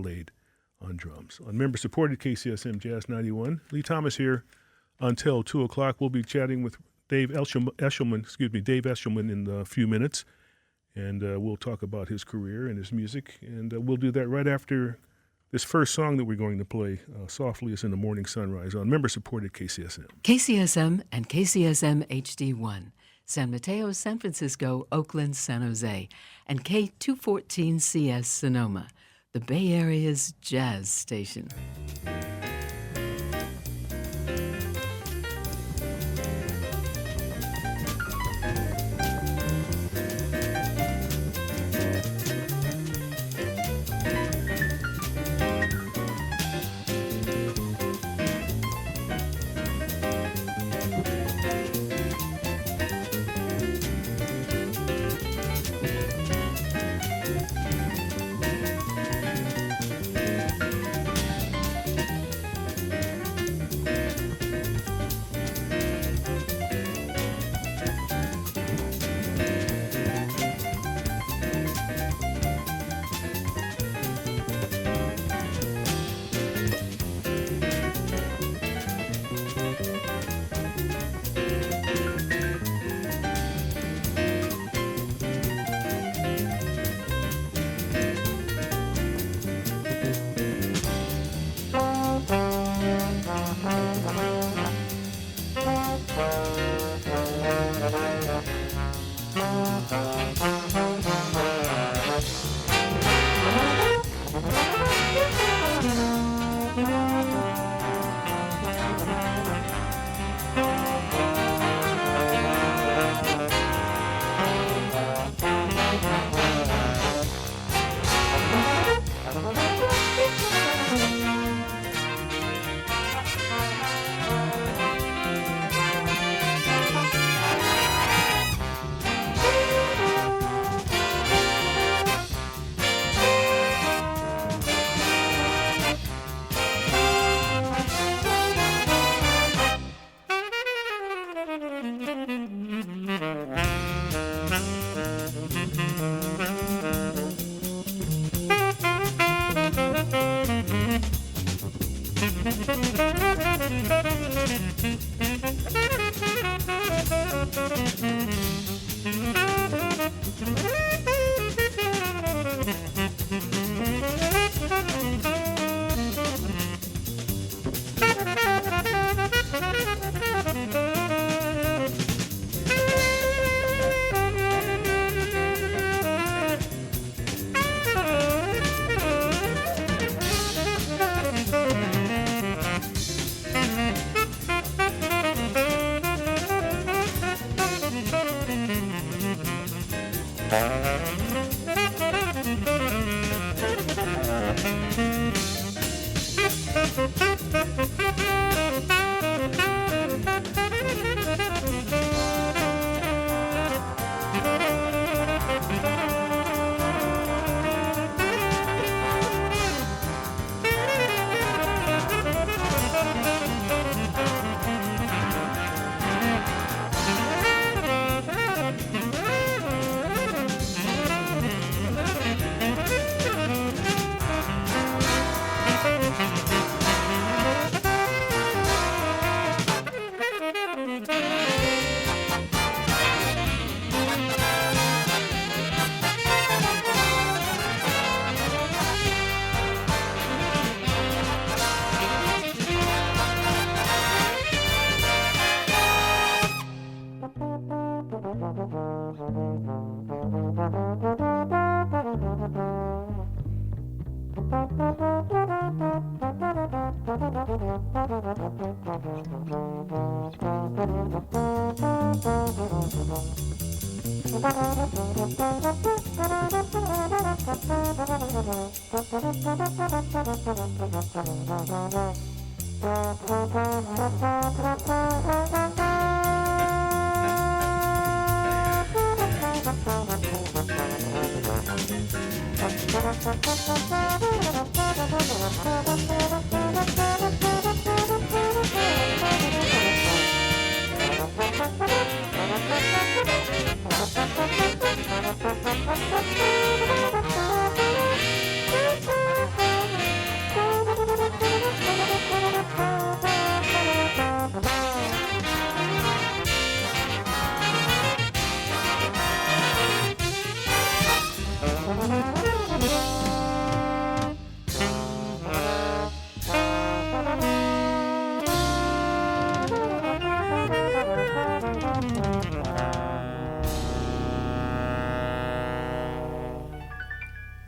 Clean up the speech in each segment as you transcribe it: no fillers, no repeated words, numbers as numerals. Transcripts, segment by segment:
Laid on drums. On member-supported KCSM Jazz 91, Lee Thomas here until 2 o'clock. We'll be chatting with Dave Eshelman in a few minutes, and we'll talk about his career and his music, and we'll do that right after this first song that we're going to play, Softly as in the Morning Sunrise, on member-supported KCSM. KCSM and KCSM HD1, San Mateo, San Francisco, Oakland, San Jose, and K214CS Sonoma, the Bay Area's jazz station.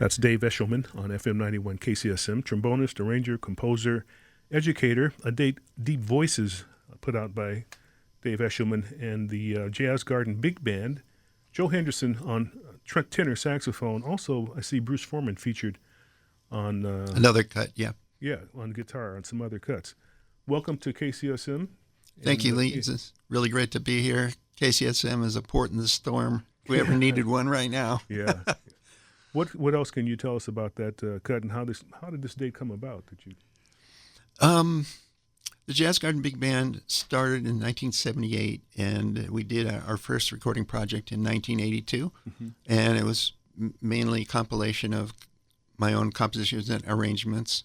That's Dave Eshelman on FM 91 KCSM, trombonist, arranger, composer, educator, deep voices put out by Dave Eshelman, and the Jazz Garden Big Band. Joe Henderson on tenor saxophone. Also, I see Bruce Foreman featured on... Another cut, yeah. Yeah, on guitar, on some other cuts. Welcome to KCSM. Thank you, Lee. It's really great to be here. KCSM is a port in the storm. If we ever needed one right now. Yeah. What else can you tell us about that cut, and how did this date come about? The Jazz Garden Big Band started in 1978, and we did our first recording project in 1982, and it was mainly a compilation of my own compositions and arrangements.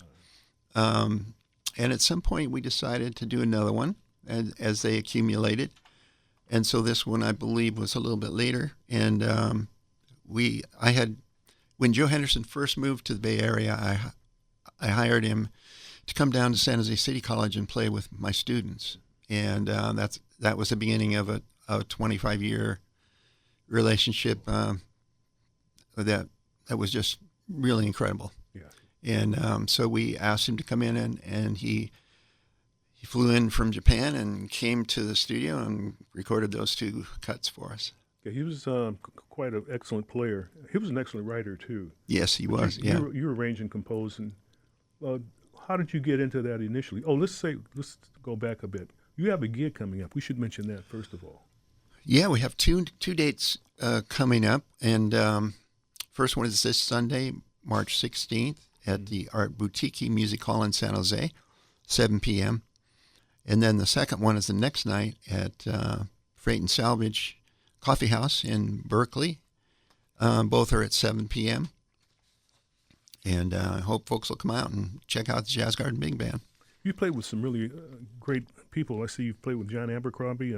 And at some point, we decided to do another one as they accumulated, and so this one, I believe, was a little bit later. And when Joe Henderson first moved to the Bay Area, I hired him to come down to San Jose City College and play with my students, and that was the beginning of a 25-year relationship that was just really incredible. Yeah. And so we asked him to come in, and he flew in from Japan and came to the studio and recorded those two cuts for us. Yeah, he was quite an excellent player. He was an excellent writer too. Yes, he was. You arrange and compose, and how did you get into that initially? Oh, let's go back a bit. You have a gig coming up. We should mention that first of all. Yeah, we have two dates coming up, and first one is this Sunday, March 16th, at the Art Boutique Music Hall in San Jose, 7 p.m. And then the second one is the next night at Freight and Salvage Coffee House in Berkeley. Both are at 7 p.m. And I hope folks will come out and check out the Jazz Garden Big Band. You played with some really great people. I see you've played with John Abercrombie,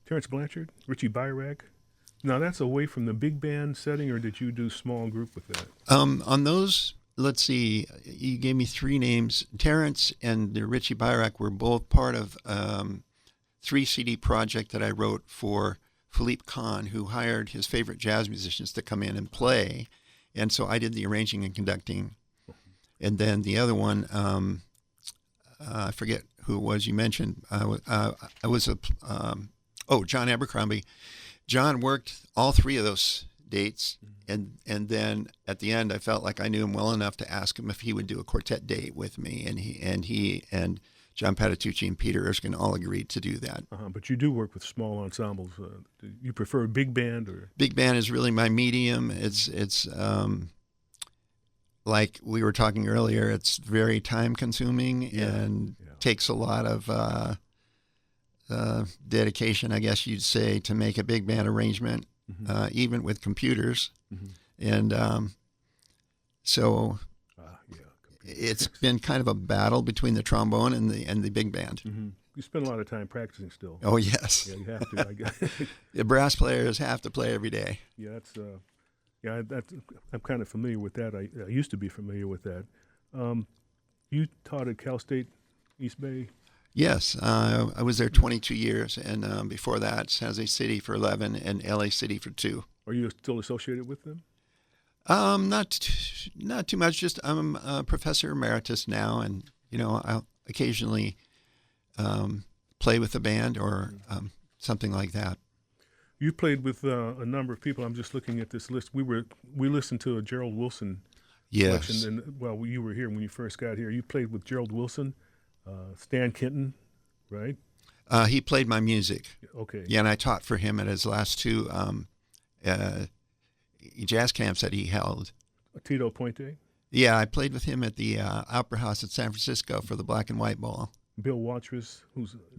Terrence Blanchard, Richie Byrack. Now, that's away from the big band setting, or did you do small group with that? On those, let's see, you gave me three names. Terrence and Richie Byrack were both part of 3-CD project that I wrote for Philippe Kahn, who hired his favorite jazz musicians to come in and play. And so I did the arranging and conducting. And then the other one, I forget who it was you mentioned. John Abercrombie. John worked all three of those dates. And then at the end, I felt like I knew him well enough to ask him if he would do a quartet date with me. And he and John Patitucci and Peter Erskine all agreed to do that. But you do work with small ensembles. Do you prefer big band or? Big band is really my medium. It's like we were talking earlier. It's very time consuming and takes a lot of dedication, I guess you'd say, to make a big band arrangement, even with computers. And so. It's been kind of a battle between the trombone and the big band. You spend a lot of time practicing still. Oh, yes. Yeah, you have to. I guess. The brass players have to play every day. Yeah, I'm kind of familiar with that. I used to be familiar with that. You taught at Cal State East Bay? Yes, I was there 22 years, and before that, San Jose City for 11 and LA City for 2. Are you still associated with them? Not too much. Just I'm a professor emeritus now, and I'll occasionally play with the band or something like that. You played with a number of people. I'm just looking at this list. We listened to a Gerald Wilson selection, and you were here when you first got here. You played with Gerald Wilson, Stan Kenton, right? He played my music. Okay. Yeah, and I taught for him at his last two jazz camps that he held. Tito Puente? Yeah, I played with him at the Opera House at San Francisco for the Black and White Ball. Bill Watrous,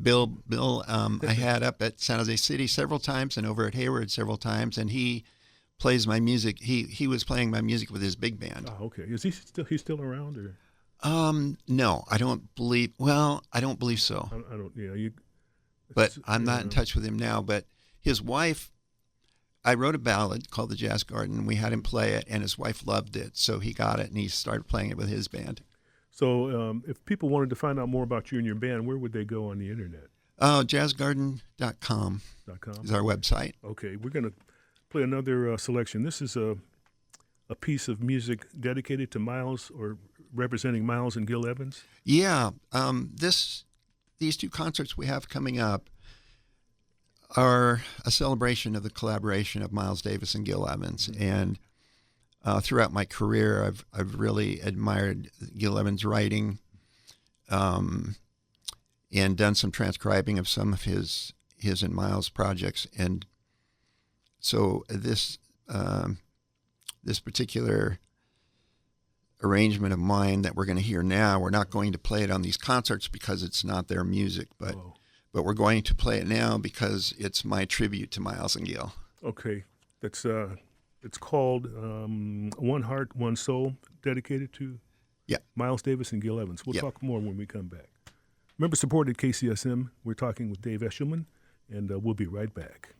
Bill I had up at San Jose City several times and over at Hayward several times, and he plays my music. He was playing my music with his big band. Oh, okay. Is he's still around, or? No, I don't believe. Well, I don't believe so. I don't. Yeah, but I'm not in touch with him now. But his wife, I wrote a ballad called "The Jazz Garden." We had him play it, and his wife loved it, so he got it and he started playing it with his band. So, if people wanted to find out more about you and your band, where would they go on the internet? Jazzgarden.com is our website. Okay, we're going to play another selection. This is a a piece of music dedicated to Miles or representing Miles and Gil Evans? Yeah, these two concerts we have coming up are a celebration of the collaboration of Miles Davis and Gil Evans. And throughout my career, I've really admired Gil Evans' writing, and done some transcribing of some of his and Miles' projects. And so this particular arrangement of mine that we're going to hear now, we're not going to play it on these concerts because it's not their music, but we're going to play it now because it's my tribute to Miles and Gil. Okay, that's it's called One Heart, One Soul, dedicated to Miles Davis and Gil Evans. We'll talk more when we come back. Remember, supported KCSM. We're talking with Dave Eshelman, and we'll be right back.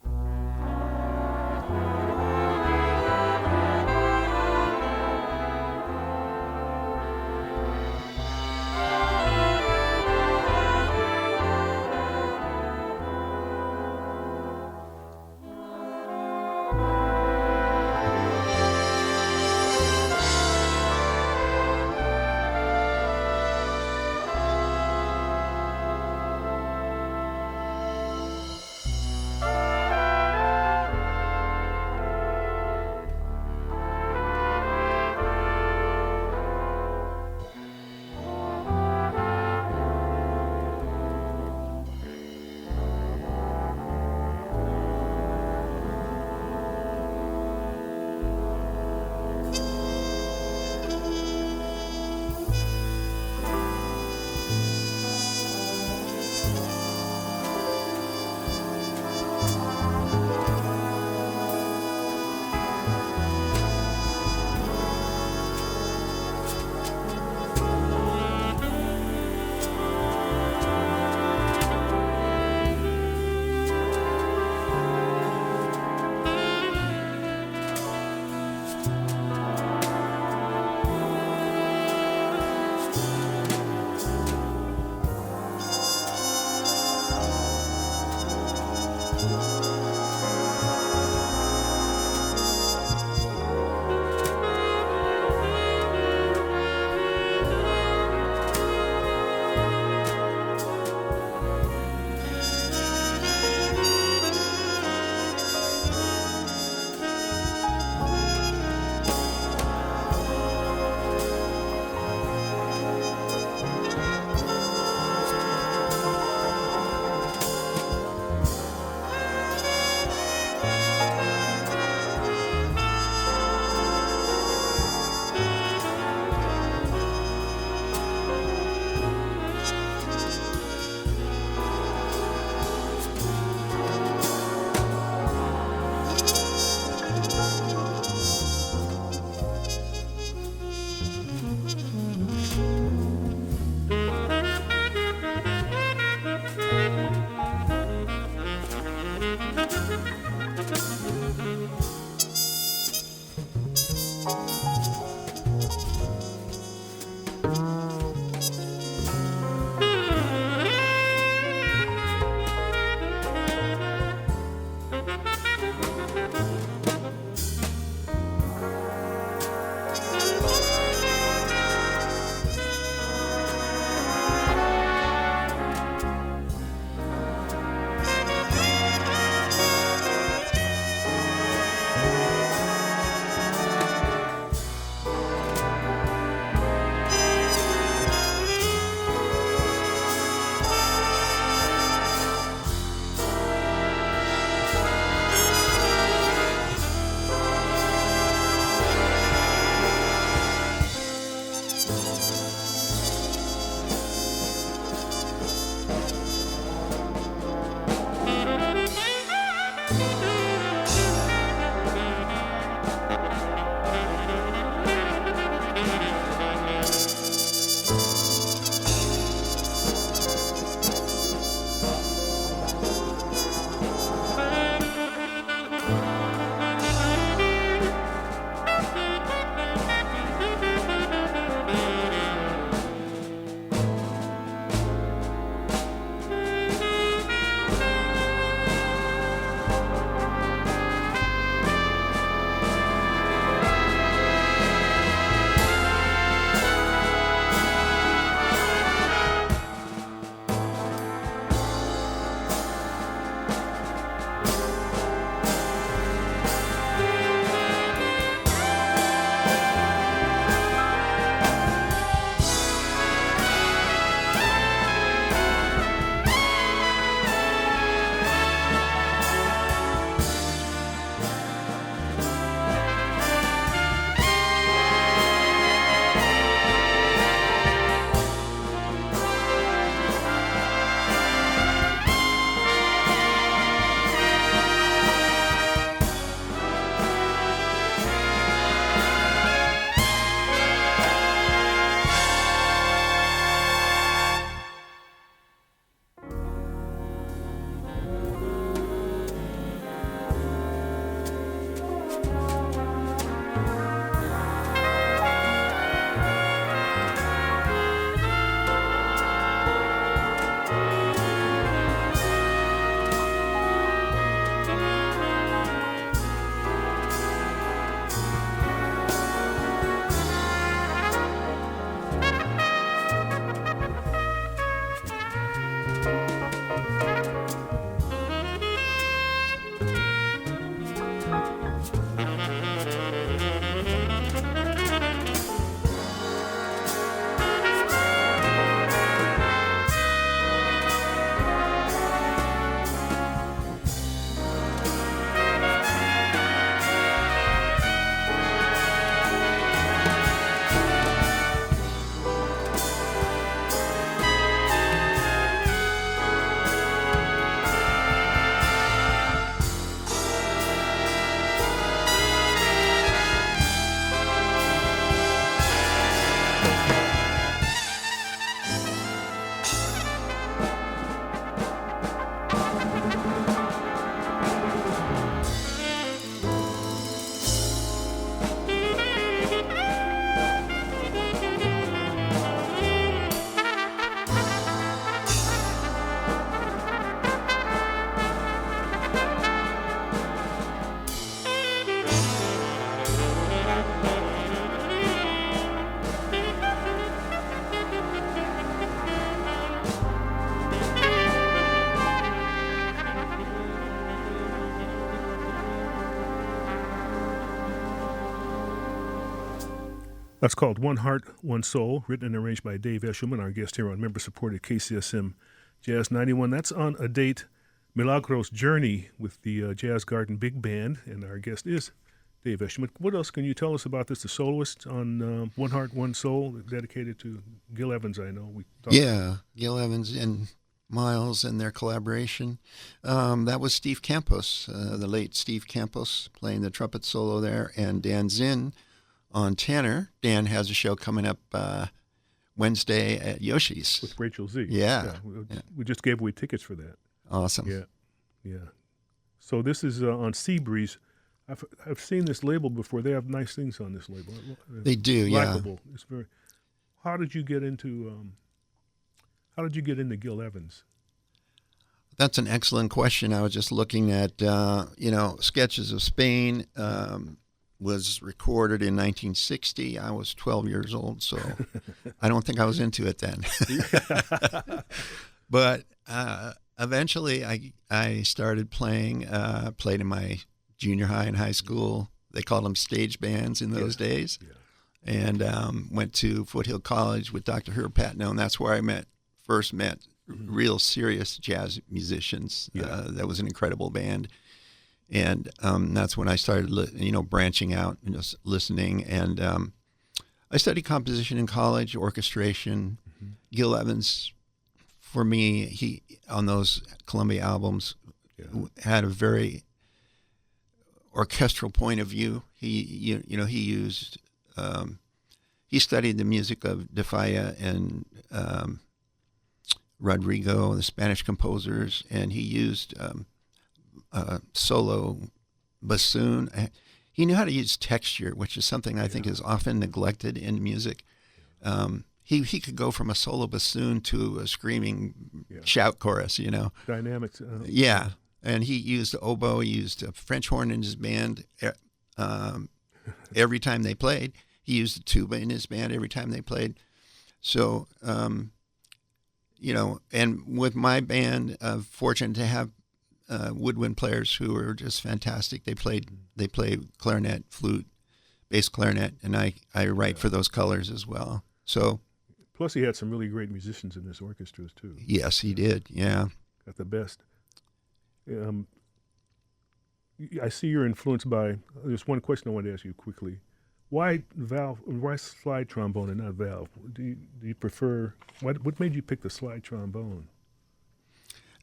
That's called One Heart, One Soul, written and arranged by Dave Eshelman, our guest here on member-supported KCSM Jazz 91. That's on a date, Milagros Journey, with the Jazz Garden Big Band, and our guest is Dave Eshelman. What else can you tell us about this? The soloist on One Heart, One Soul, dedicated to Gil Evans, I know. Yeah, Gil Evans and Miles and their collaboration. That was Steve Campos, the late Steve Campos, playing the trumpet solo there, and Dan Zinn on tenor. Dan has a show coming up Wednesday at Yoshi's. With Rachel Z. Yeah. We just gave away tickets for that. Awesome. Yeah. So this is on Seabreeze. I've seen this label before. They have nice things on this label. They do, Likeable. It's very. How did you get into Gil Evans? That's an excellent question. I was just looking at Sketches of Spain. Was recorded in 1960. I was 12 years old, so I don't think I was into it then. But eventually I started playing, played in my junior high and high school. They called them stage bands in those days. Yeah. And went to Foothill College with Dr. Herb Patno, and that's where I first met real serious jazz musicians. Yeah. That was an incredible band. And that's when I started, branching out and just listening. And I studied composition in college, orchestration. Mm-hmm. Gil Evans, for me, he on those Columbia albums had a very orchestral point of view. He studied the music of De Falla and Rodrigo, the Spanish composers, and he used solo bassoon. He knew how to use texture, which is something I think is often neglected in music. He could go from a solo bassoon to a screaming shout chorus, Dynamics. Yeah. And he used oboe, he used a French horn in his band every time they played. He used the tuba in his band every time they played. So, and with my band, fortunate to have woodwind players who were just fantastic. They played clarinet, flute, bass clarinet, and I write for those colors as well. So, plus he had some really great musicians in his orchestras too. Yes, he did. Yeah, got the best. I see you're influenced by. There's one question I want to ask you quickly. Why valve? Why slide trombone and not valve? Do you prefer? What made you pick the slide trombone?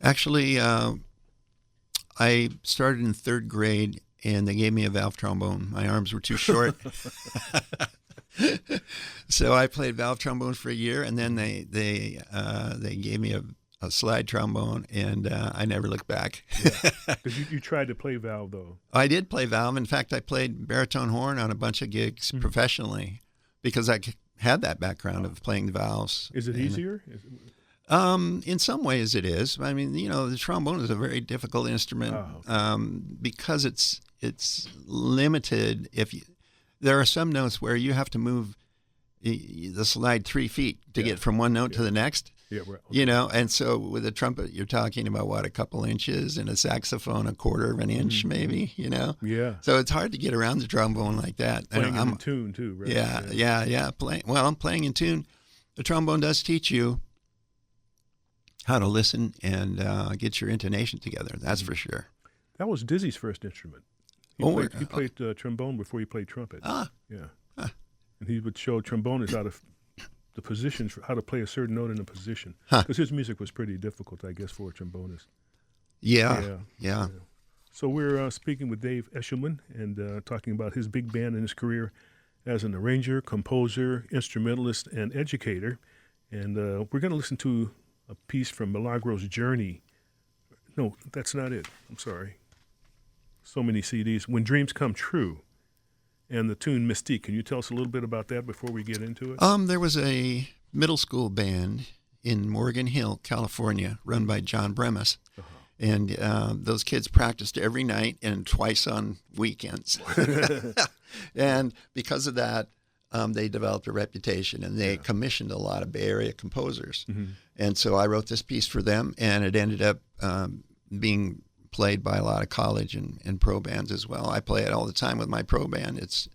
Actually, I started in third grade, and they gave me a valve trombone. My arms were too short. So I played valve trombone for a year, and then they gave me a slide trombone, and I never looked back. Because you tried to play valve, though. I did play valve. In fact, I played baritone horn on a bunch of gigs professionally because I had that background of playing the valves. Is it easier? In some ways it is. I mean, the trombone is a very difficult instrument because it's limited. There are some notes where you have to move the slide 3 feet to get from one note to the next. Yeah, right. Okay. And so with a trumpet, you're talking about a couple inches, and a saxophone, a quarter of an inch, maybe. Yeah. So it's hard to get around the trombone like that. Playing in tune too, right? Yeah. I'm playing in tune. The trombone does teach you how to listen and get your intonation together. That's for sure. That was Dizzy's first instrument. He played trombone before he played trumpet. Yeah. And he would show trombonists out of the positions for how to play a certain note in a position. Because his music was pretty difficult, I guess, for a trombonist. Yeah. So we're speaking with Dave Eshelman and talking about his big band and his career as an arranger, composer, instrumentalist, and educator. And we're going to listen to a piece from Milagros Journey. No, that's not it. I'm sorry. So many CDs. When Dreams Come True, and the tune Mystique. Can you tell us a little bit about that before we get into it? There was a middle school band in Morgan Hill, California, run by John Bremis. And those kids practiced every night and twice on weekends. And because of that, they developed a reputation, and they commissioned a lot of Bay Area composers. Mm-hmm. And so I wrote this piece for them, and it ended up being played by a lot of college and pro bands as well. I play it all the time with my pro band. It's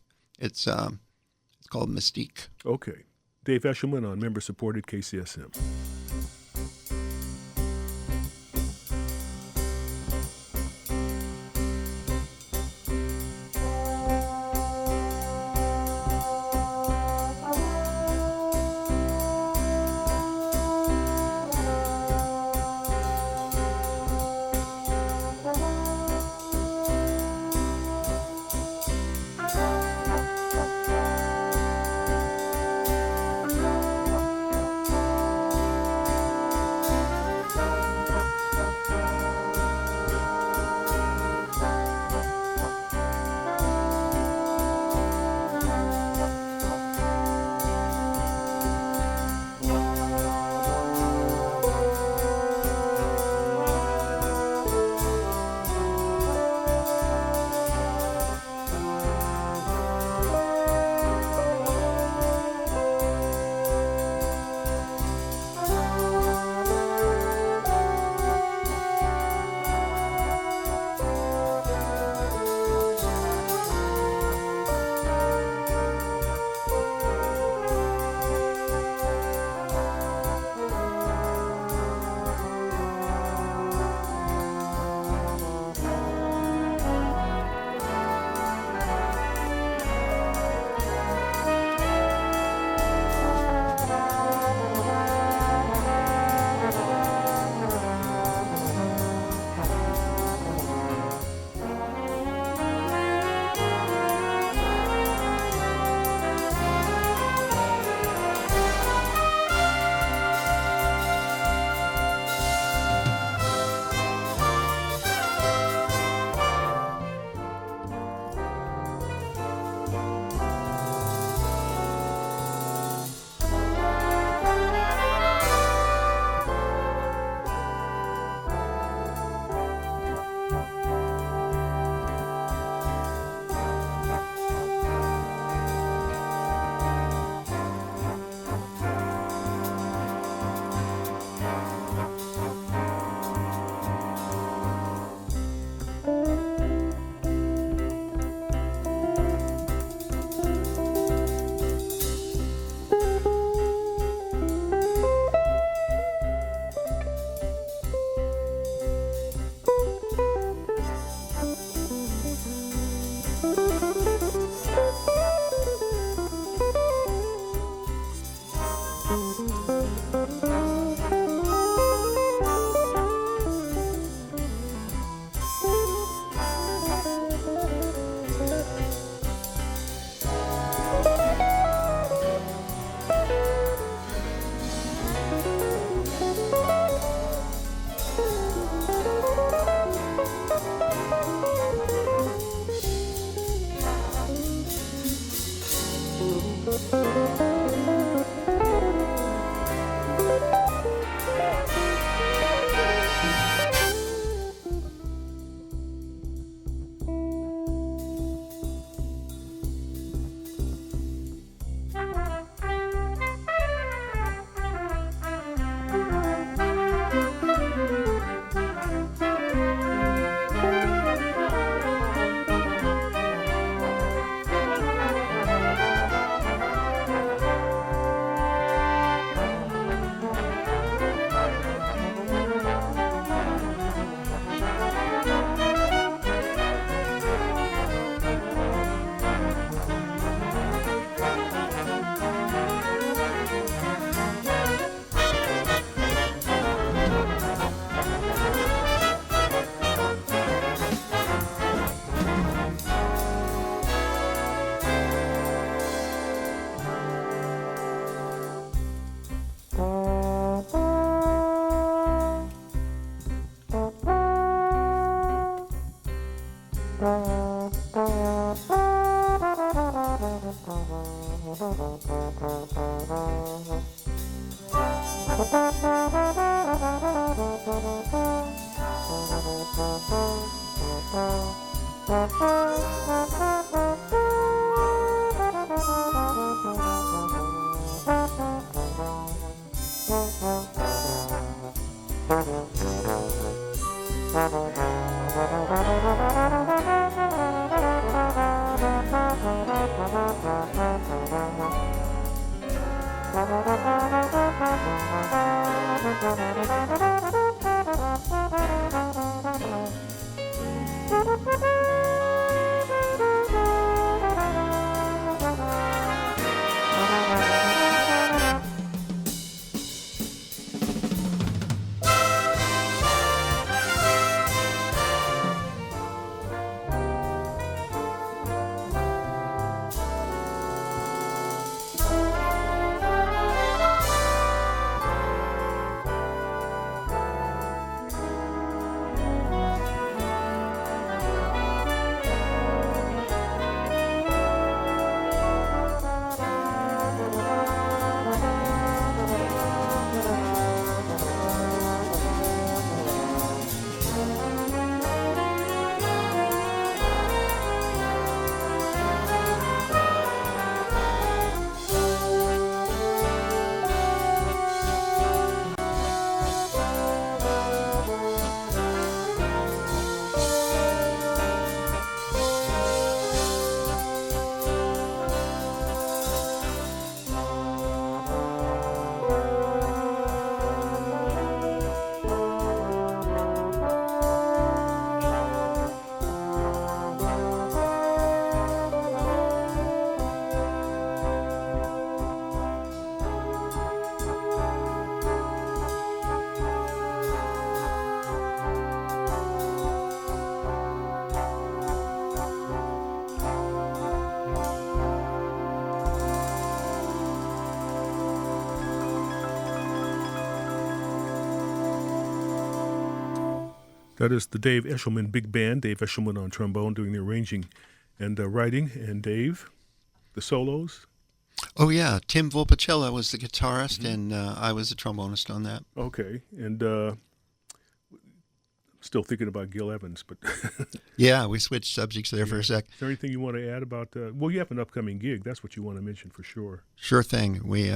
called Mystique. Okay. Dave Eshelman on member-supported KCSM. That is the Dave Eshelman Big Band. Dave Eshelman on trombone doing the arranging and writing. And Dave, the solos. Oh, yeah. Tim Volpicella was the guitarist, and I was the trombonist on that. Okay. And still thinking about Gil Evans, but Yeah, we switched subjects there for a sec. Is there anything you want to add about? Well, you have an upcoming gig. That's what you want to mention for sure. Sure thing. We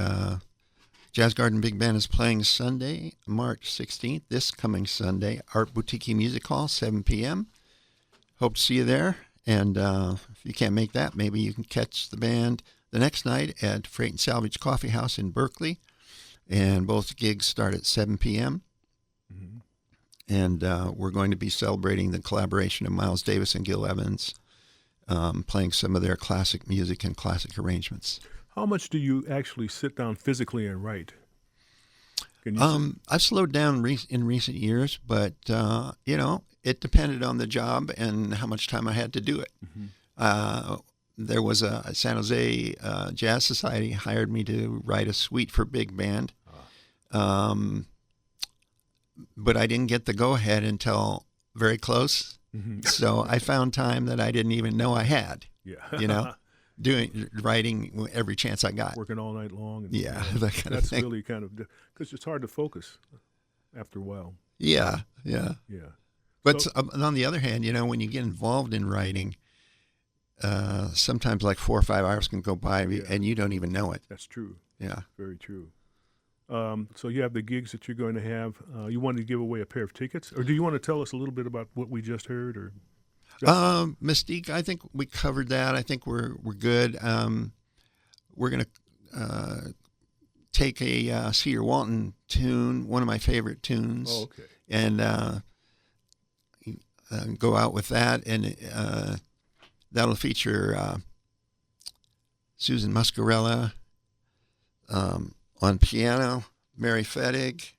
Jazz Garden Big Band is playing Sunday, March 16th, this coming Sunday, Art Boutique Music Hall, 7 p.m. Hope to see you there. And if you can't make that, maybe you can catch the band the next night at Freight and Salvage Coffee House in Berkeley. And both gigs start at 7 p.m. Mm-hmm. And we're going to be celebrating the collaboration of Miles Davis and Gil Evans, playing some of their classic music and classic arrangements. How much do you actually sit down physically and write? Can you I've slowed down in recent years, but it depended on the job and how much time I had to do it. Mm-hmm. There was a San Jose Jazz Society hired me to write a suite for big band, but I didn't get the go-ahead until very close. Mm-hmm. So I found time that I didn't even know I had. Yeah. Writing every chance I got. Working all night long. And, Yeah, that kind of that's thing. really kind of because it's hard to focus after a while. Yeah. Yeah. But So- on the other hand, when you get involved in writing, sometimes like 4 or 5 hours can go by and you don't even know it. That's true. Yeah. Very true. So you have the gigs that you're going to have. You wanted to give away a pair of tickets, or do you want to tell us a little bit about what we just heard? Or Mystique, I think we covered that. I think we're good. We're going to take a Cedar Walton tune, one of my favorite tunes. Oh, okay. And go out with that, and that'll feature Susan Muscarella on piano, Mary Fettig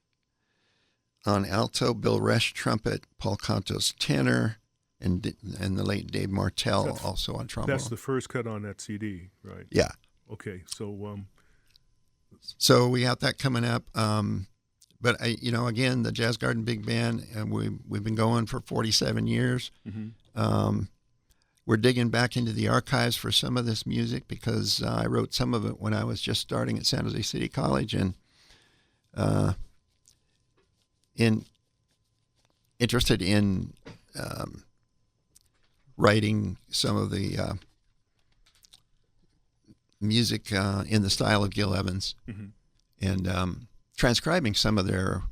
on alto, Bill Resch trumpet, Paul Cantos tenor, and the late Dave Martell also on trombone. That's the first cut on that CD, right? Yeah. Okay, so So we got that coming up. But again, the Jazz Garden Big Band, we've been going for 47 years. mm-hmm. We're digging back into the archives for some of this music because I wrote some of it when I was just starting at San Jose City College, and interested in writing some of the music in the style of Gil Evans, Mm-hmm. and transcribing some of their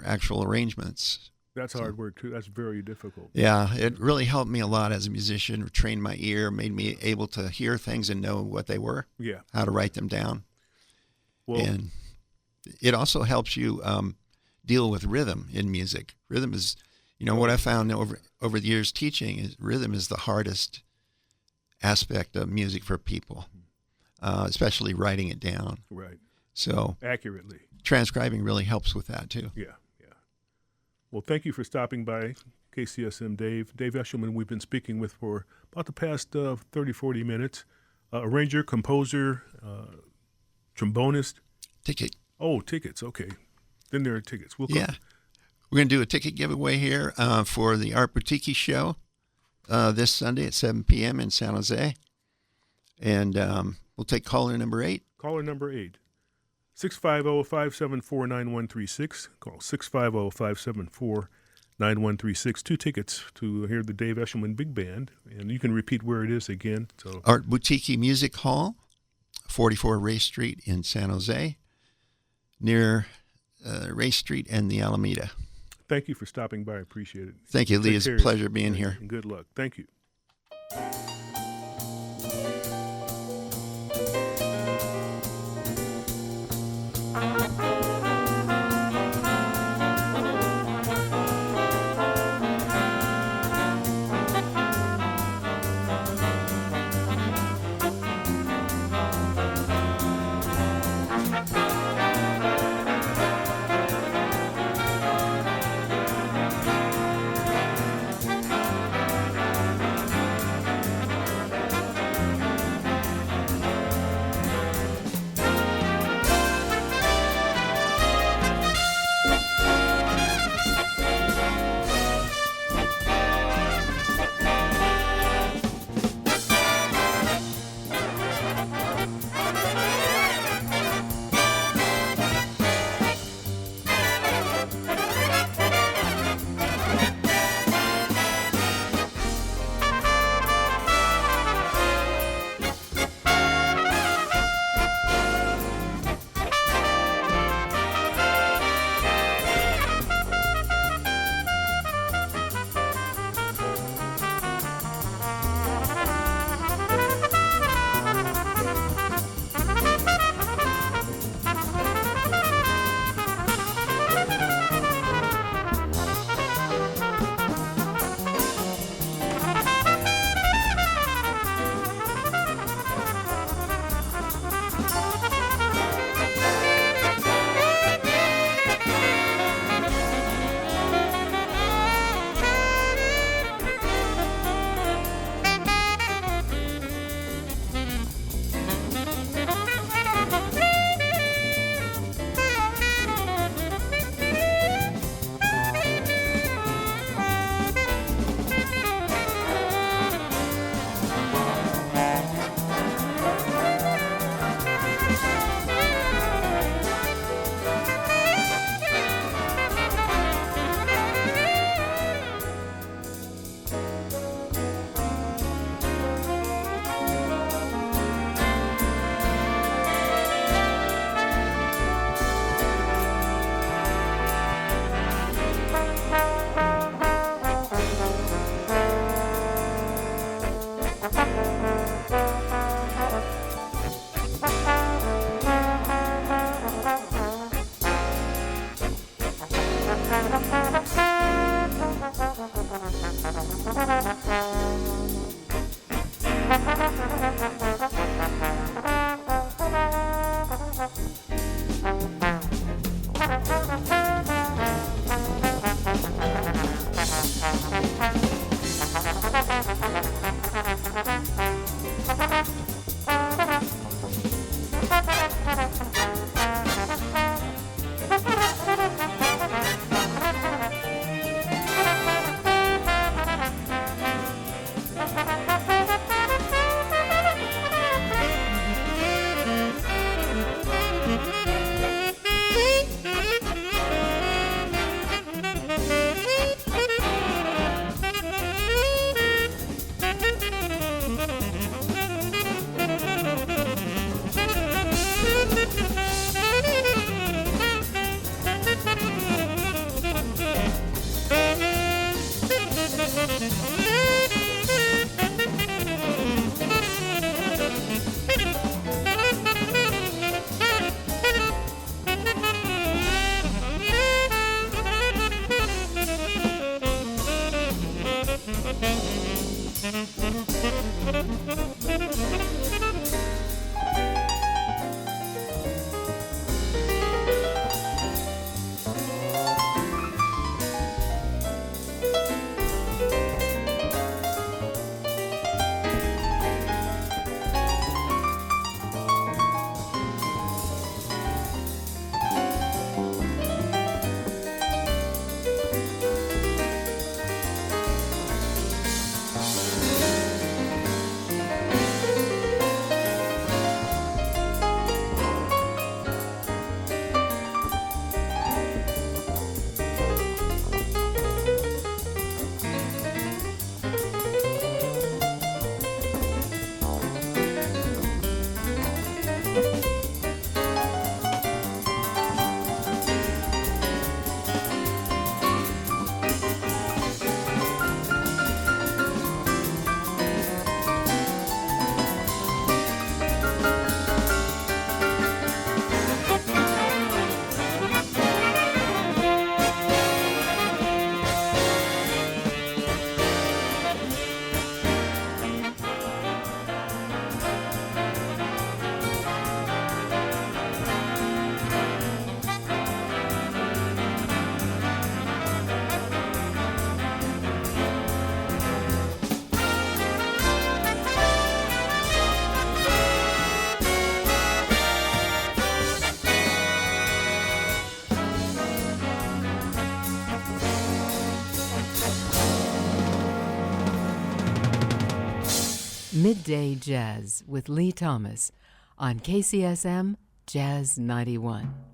actual arrangements. That's hard work too. That's very difficult. Yeah, it really helped me a lot as a musician, trained my ear, made me able to hear things and know what they were, Yeah. how to write them down. Well, And it also helps you deal with rhythm in music. Rhythm is, what I found over the years teaching is rhythm is the hardest aspect of music for people, especially writing it down. right. So Accurately. transcribing really helps with that too. Yeah, yeah. Well, thank you for stopping by, KCSM Dave. Dave Eshelman, we've been speaking with for about the past 30, 40 minutes. Arranger, composer, trombonist. Ticket. Oh, tickets. Okay. Then there are tickets. We'll Yeah. We're going to do a ticket giveaway here for the Art Boutique show this Sunday at 7 p.m. in San Jose. And we'll take caller number 8. Caller number 8. 650-574-9136. Call 650-574-9136. 2 tickets to hear the Dave Eshelman Big Band. And you can repeat where it is again. So Art Boutique Music Hall, 44 Ray Street in San Jose, near Ray Street and the Alameda. thank you for stopping by. I appreciate it. Thank you, Lee. Take It's a care. pleasure being here. And good luck. Thank you. Midday Jazz with Lee Thomas on KCSM Jazz 91.